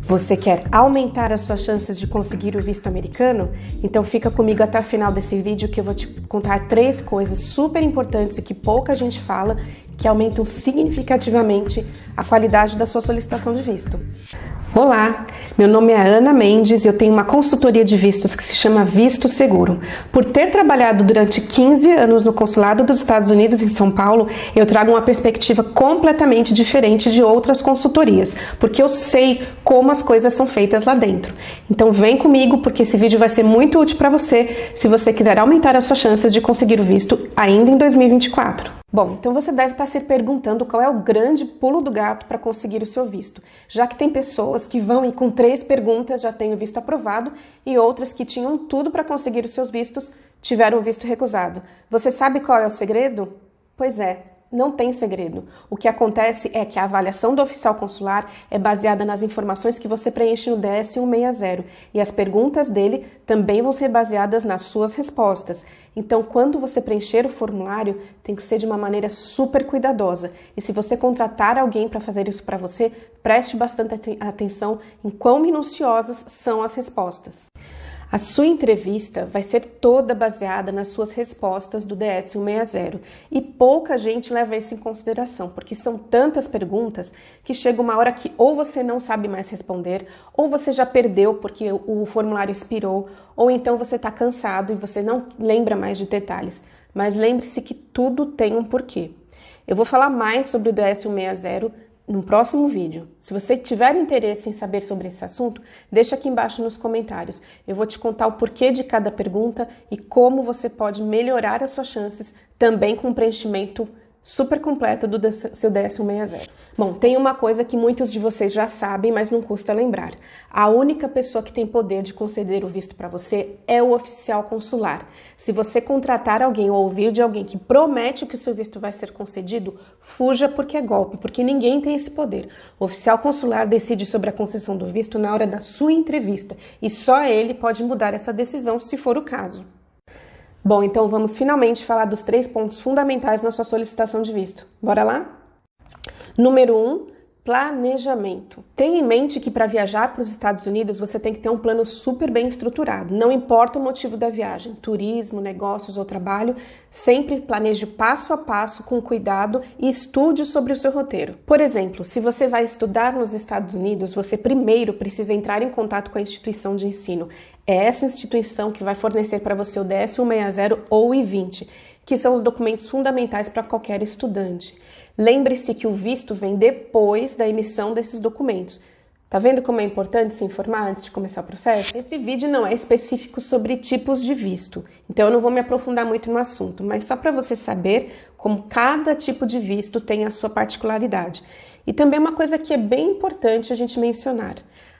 Você quer aumentar as suas chances de conseguir o visto americano? Então fica comigo até o final desse vídeo que eu vou te contar 3 coisas super importantes e que pouca gente fala, que aumentam significativamente a qualidade da sua solicitação de visto. Olá, meu nome é Ana Mendes e eu tenho uma consultoria de vistos que se chama Visto Seguro. Por ter trabalhado durante 15 anos no Consulado dos Estados Unidos em São Paulo, eu trago uma perspectiva completamente diferente de outras consultorias, porque eu sei como as coisas são feitas lá dentro. Então vem comigo porque esse vídeo vai ser muito útil para você se você quiser aumentar as suas chances de conseguir o visto ainda em 2024. Bom, então você deve estar se perguntando qual é o grande pulo do gato para conseguir o seu visto, já que tem pessoas que vão e com 3 perguntas já têm o visto aprovado e outras que tinham tudo para conseguir os seus vistos tiveram o visto recusado. Você sabe qual é o segredo? Pois é, não tem segredo. O que acontece é que a avaliação do oficial consular é baseada nas informações que você preenche no DS 160 e as perguntas dele também vão ser baseadas nas suas respostas. Então, quando você preencher o formulário, tem que ser de uma maneira super cuidadosa. E se você contratar alguém para fazer isso para você, preste bastante atenção em quão minuciosas são as respostas. A sua entrevista vai ser toda baseada nas suas respostas do DS 160 e pouca gente leva isso em consideração, porque são tantas perguntas que chega uma hora que ou você não sabe mais responder, ou você já perdeu porque o formulário expirou, ou então você está cansado e você não lembra mais de detalhes. Mas lembre-se que tudo tem um porquê. Eu vou falar mais sobre o DS 160 no próximo vídeo. Se você tiver interesse em saber sobre esse assunto, deixa aqui embaixo nos comentários. Eu vou te contar o porquê de cada pergunta e como você pode melhorar as suas chances também com o preenchimento super completo do seu DS 160. Bom, tem uma coisa que muitos de vocês já sabem, mas não custa lembrar. A única pessoa que tem poder de conceder o visto para você é o oficial consular. Se você contratar alguém ou ouvir de alguém que promete que o seu visto vai ser concedido, fuja porque é golpe, porque ninguém tem esse poder. O oficial consular decide sobre a concessão do visto na hora da sua entrevista e só ele pode mudar essa decisão se for o caso. Bom, então vamos finalmente falar dos 3 pontos fundamentais na sua solicitação de visto. Bora lá? Número 1, planejamento. Tenha em mente que para viajar para os Estados Unidos você tem que ter um plano super bem estruturado. Não importa o motivo da viagem, turismo, negócios ou trabalho, sempre planeje passo a passo com cuidado e estude sobre o seu roteiro. Por exemplo, se você vai estudar nos Estados Unidos, você primeiro precisa entrar em contato com a instituição de ensino. É essa instituição que vai fornecer para você o DS 160 ou o I-20, que são os documentos fundamentais para qualquer estudante. Lembre-se que o visto vem depois da emissão desses documentos. Tá vendo como é importante se informar antes de começar o processo? Esse vídeo não é específico sobre tipos de visto, então eu não vou me aprofundar muito no assunto, mas só para você saber como cada tipo de visto tem a sua particularidade. E também uma coisa que é bem importante a gente mencionar.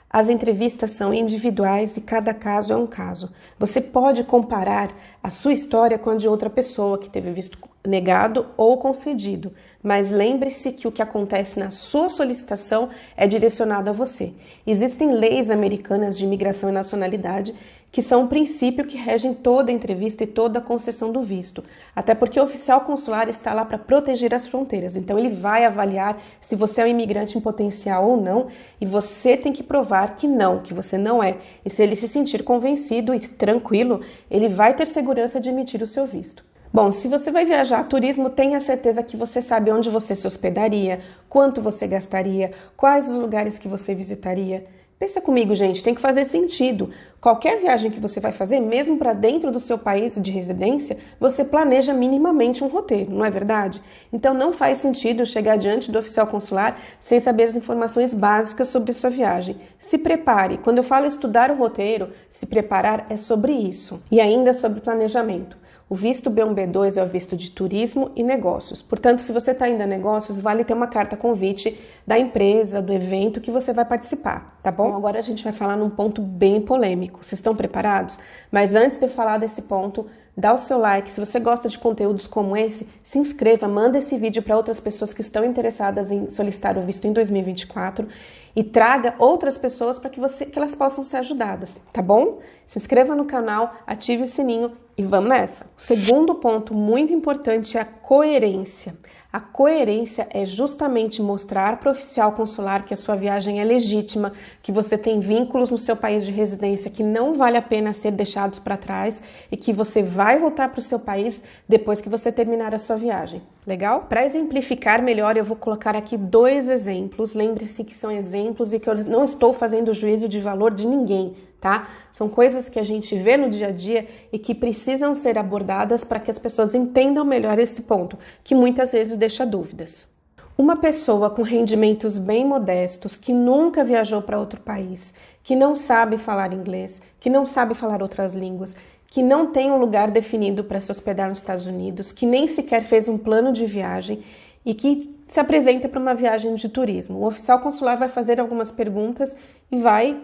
As entrevistas são individuais e cada caso é um caso. Você pode comparar a sua história com a de outra pessoa que teve visto negado ou concedido, mas lembre-se que o que acontece na sua solicitação é direcionado a você. Existem leis americanas de imigração e nacionalidade que são um princípio que regem toda a entrevista e toda a concessão do visto. Até porque o oficial consular está lá para proteger as fronteiras, então ele vai avaliar se você é um imigrante em potencial ou não, e você tem que provar que não, que você não é. E se ele se sentir convencido e tranquilo, ele vai ter segurança de emitir o seu visto. Bom, se você vai viajar a turismo, tenha certeza que você sabe onde você se hospedaria, quanto você gastaria, quais os lugares que você visitaria. Pensa comigo, gente, tem que fazer sentido. Qualquer viagem que você vai fazer, mesmo para dentro do seu país de residência, você planeja minimamente um roteiro, não é verdade? Então não faz sentido chegar diante do oficial consular sem saber as informações básicas sobre a sua viagem. Se prepare. Quando eu falo estudar o roteiro, se preparar é sobre isso. E ainda sobre planejamento. O visto B1, B2 é o visto de turismo e negócios. Portanto, se você está indo a negócios, vale ter uma carta convite da empresa, do evento que você vai participar, tá bom? Agora a gente vai falar num ponto bem polêmico. Vocês estão preparados? Mas antes de eu falar desse ponto, dá o seu like. Se você gosta de conteúdos como esse, se inscreva, manda esse vídeo para outras pessoas que estão interessadas em solicitar o visto em 2024. e traga outras pessoas para que elas possam ser ajudadas, tá bom? Se inscreva no canal, ative o sininho e vamos nessa! O segundo ponto muito importante é a coerência. A coerência é justamente mostrar para o oficial consular que a sua viagem é legítima, que você tem vínculos no seu país de residência que não vale a pena ser deixados para trás e que você vai voltar para o seu país depois que você terminar a sua viagem. Legal? Para exemplificar melhor, eu vou colocar aqui 2 exemplos. Lembre-se que são exemplos e que eu não estou fazendo juízo de valor de ninguém, tá? São coisas que a gente vê no dia a dia e que precisam ser abordadas para que as pessoas entendam melhor esse ponto, que muitas vezes deixa dúvidas. Uma pessoa com rendimentos bem modestos, que nunca viajou para outro país, que não sabe falar inglês, que não sabe falar outras línguas, que não tem um lugar definido para se hospedar nos Estados Unidos, que nem sequer fez um plano de viagem e que se apresenta para uma viagem de turismo. O oficial consular vai fazer algumas perguntas e vai,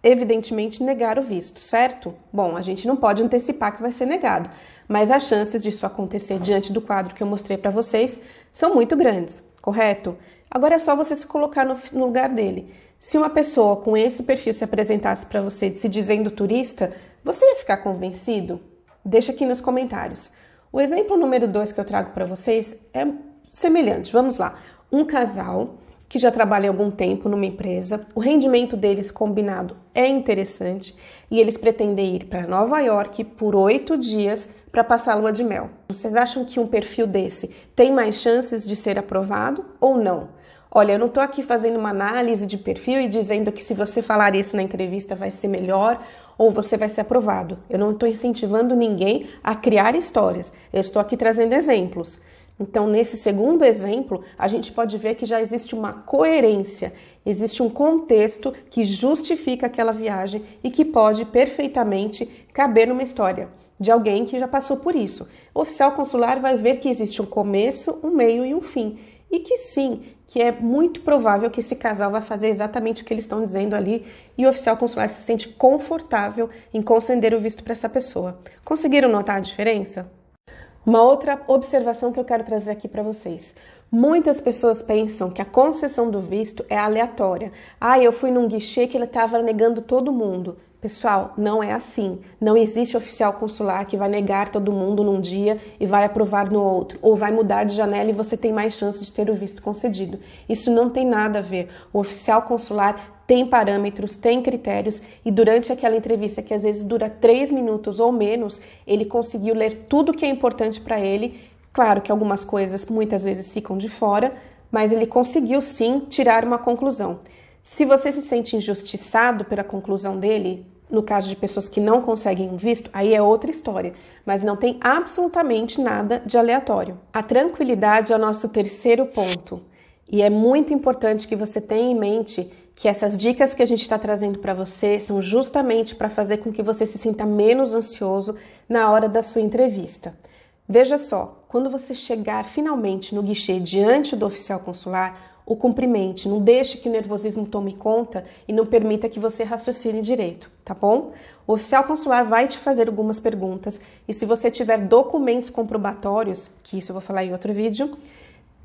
evidentemente, negar o visto, certo? Bom, a gente não pode antecipar que vai ser negado, mas as chances disso acontecer diante do quadro que eu mostrei para vocês são muito grandes, correto? Agora é só você se colocar no lugar dele. Se uma pessoa com esse perfil se apresentasse para você se dizendo turista, você ia ficar convencido? Deixa aqui nos comentários. O exemplo número 2 que eu trago para vocês é semelhante. Vamos lá. Um casal que já trabalha há algum tempo numa empresa, o rendimento deles combinado é interessante e eles pretendem ir para Nova York por 8 dias para passar a lua de mel. Vocês acham que um perfil desse tem mais chances de ser aprovado ou não? Olha, eu não estou aqui fazendo uma análise de perfil e dizendo que se você falar isso na entrevista vai ser melhor ou você vai ser aprovado. Eu não estou incentivando ninguém a criar histórias. Eu estou aqui trazendo exemplos. Então, nesse segundo exemplo, a gente pode ver que já existe uma coerência, existe um contexto que justifica aquela viagem e que pode perfeitamente caber numa história de alguém que já passou por isso. O oficial consular vai ver que existe um começo, um meio e um fim. E que sim, que é muito provável que esse casal vai fazer exatamente o que eles estão dizendo ali e o oficial consular se sente confortável em conceder o visto para essa pessoa. Conseguiram notar a diferença? Uma outra observação que eu quero trazer aqui para vocês. Muitas pessoas pensam que a concessão do visto é aleatória. Eu fui num guichê que ele estava negando todo mundo. Pessoal, não é assim. Não existe oficial consular que vai negar todo mundo num dia e vai aprovar no outro. Ou vai mudar de janela e você tem mais chance de ter o visto concedido. Isso não tem nada a ver. O oficial consular tem parâmetros, tem critérios e durante aquela entrevista, que às vezes dura 3 minutos ou menos, ele conseguiu ler tudo que é importante para ele. Claro que algumas coisas muitas vezes ficam de fora, mas ele conseguiu sim tirar uma conclusão. Se você se sente injustiçado pela conclusão dele, no caso de pessoas que não conseguem um visto, aí é outra história, mas não tem absolutamente nada de aleatório. A tranquilidade é o nosso terceiro ponto e é muito importante que você tenha em mente que essas dicas que a gente está trazendo para você são justamente para fazer com que você se sinta menos ansioso na hora da sua entrevista. Veja só, quando você chegar finalmente no guichê diante do oficial consular, o cumprimente, não deixe que o nervosismo tome conta e não permita que você raciocine direito, tá bom? O oficial consular vai te fazer algumas perguntas e se você tiver documentos comprobatórios, que isso eu vou falar em outro vídeo,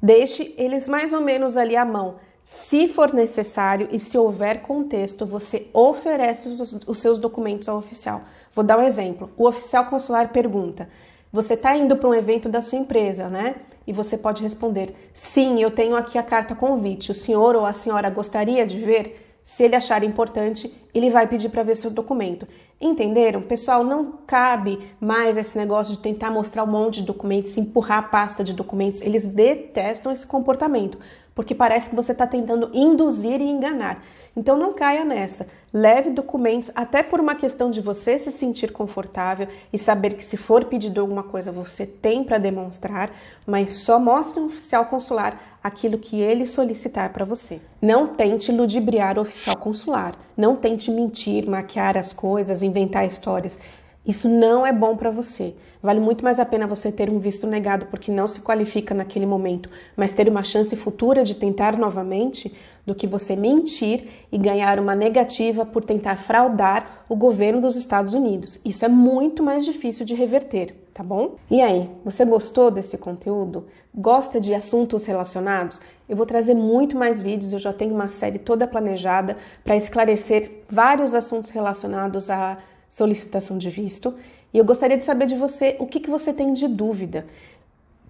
deixe eles mais ou menos ali à mão. Se for necessário e se houver contexto, você oferece os seus documentos ao oficial. Vou dar um exemplo. O oficial consular pergunta: você está indo para um evento da sua empresa, né? E você pode responder: sim, eu tenho aqui a carta convite. O senhor ou a senhora gostaria de ver? Se ele achar importante, ele vai pedir para ver seu documento. Entenderam? Pessoal, não cabe mais esse negócio de tentar mostrar um monte de documentos, empurrar a pasta de documentos. Eles detestam esse comportamento, porque parece que você está tentando induzir e enganar. Então não caia nessa. Leve documentos, até por uma questão de você se sentir confortável e saber que se for pedido alguma coisa você tem para demonstrar, mas só mostre no oficial consular aquilo que ele solicitar para você. Não tente ludibriar o oficial consular, não tente mentir, maquiar as coisas, inventar histórias. Isso não é bom para você. Vale muito mais a pena você ter um visto negado porque não se qualifica naquele momento, mas ter uma chance futura de tentar novamente, do que você mentir e ganhar uma negativa por tentar fraudar o governo dos Estados Unidos. Isso é muito mais difícil de reverter, tá bom? E aí, você gostou desse conteúdo? Gosta de assuntos relacionados? Eu vou trazer muito mais vídeos, eu já tenho uma série toda planejada para esclarecer vários assuntos relacionados à solicitação de visto. E eu gostaria de saber de você o que você tem de dúvida.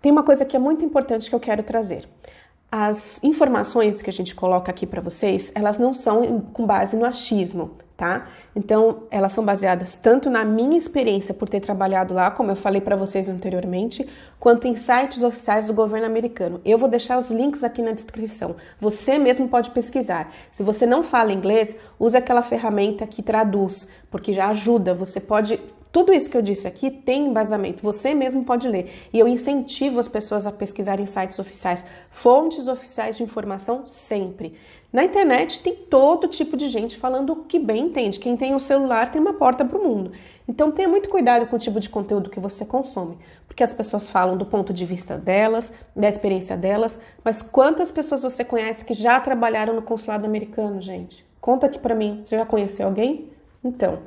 Tem uma coisa que é muito importante que eu quero trazer. As informações que a gente coloca aqui para vocês, elas não são com base no achismo, tá? Então, elas são baseadas tanto na minha experiência por ter trabalhado lá, como eu falei para vocês anteriormente, quanto em sites oficiais do governo americano. Eu vou deixar os links aqui na descrição. Você mesmo pode pesquisar. Se você não fala inglês, use aquela ferramenta que traduz, porque já ajuda. Você pode... Tudo isso que eu disse aqui tem embasamento, você mesmo pode ler. E eu incentivo as pessoas a pesquisarem sites oficiais, fontes oficiais de informação sempre. Na internet tem todo tipo de gente falando o que bem entende. Quem tem um celular tem uma porta para o mundo. Então tenha muito cuidado com o tipo de conteúdo que você consome, porque as pessoas falam do ponto de vista delas, da experiência delas, mas quantas pessoas você conhece que já trabalharam no consulado americano, gente? Conta aqui para mim, você já conheceu alguém? Então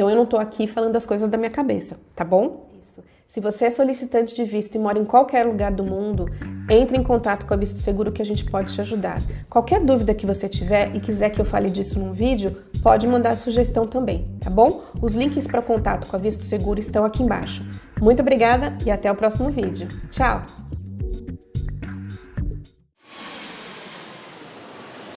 eu não tô aqui falando as coisas da minha cabeça, tá bom? Isso. Se você é solicitante de visto e mora em qualquer lugar do mundo, entre em contato com a Visto Seguro que a gente pode te ajudar. Qualquer dúvida que você tiver e quiser que eu fale disso num vídeo, pode mandar sugestão também, tá bom? Os links para contato com a Visto Seguro estão aqui embaixo. Muito obrigada e até o próximo vídeo. Tchau!